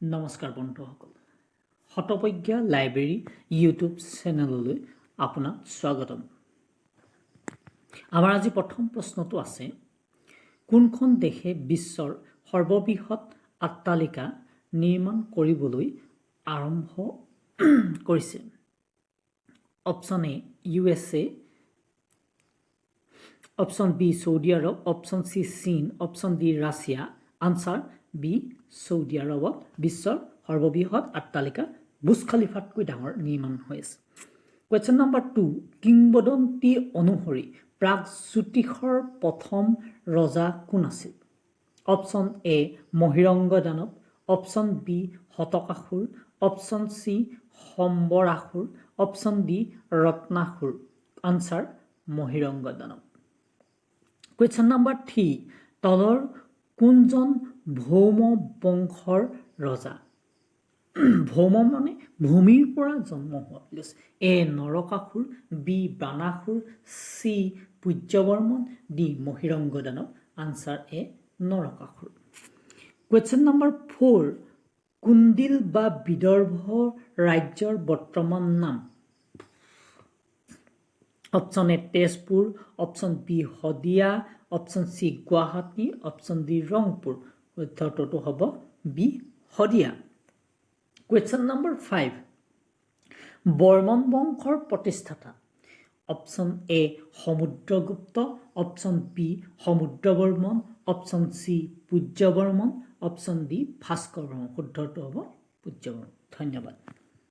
নমস্কাৰ বন্ধুসকল শতপজ্ঞা library YouTube চেনেললৈ আপোনাক স্বাগতম আমাৰ আজি প্ৰথম প্ৰশ্নটো আছে কোনখন দেশে বিশ্বৰ সৰ্ববৃহৎ অট্টালিকা নিৰ্মাণ কৰিবলৈ আৰম্ভ কৰিছে option A USA option B Saudi Arab option C চীন option D Russia answer B Saudi আৰবত বিশ্বৰ সৰ্ববৃহৎ অট্টালিকা বুৰ্জ খলিফাতকৈ ডাঙৰ নিৰ্মাণ হৈ আছে কোৱেশ্চন নম্বৰ 2 কিংবদন্তি অনুসৰি প্ৰাগজ্যোতিষৰ প্ৰথম ৰজা কোন আছিল option A Mahiranga Danav option B Shatakasur option C Sambarasur option D Ratnasur answer Mahiranga Danav question number 3 তলৰ কোনজন ভৌম বংশৰ ৰজা ভৌম মানে ভূমিৰ পৰা জন্ম হোৱা A Narakasur B Banasur C Pushyavarman D Mahiranga Danav answer A Narakasur question number 4 Kundil বা বিদৰ্ভ ৰাজ্যৰ বৰ্তমান নাম option A Tezpur option B Sadiya option C Guwahati option D Rangpur উত্তৰটো হ'ব B Sadiya question number 5 Varman বংশৰ প্ৰতিষ্ঠাতা option A Samudragupta option B Samudravarman option C Pushyavarman option D Bhaskar Varman শুদ্ধটো হ'ব পুষ্যবৰ্মন ধন্যবাদ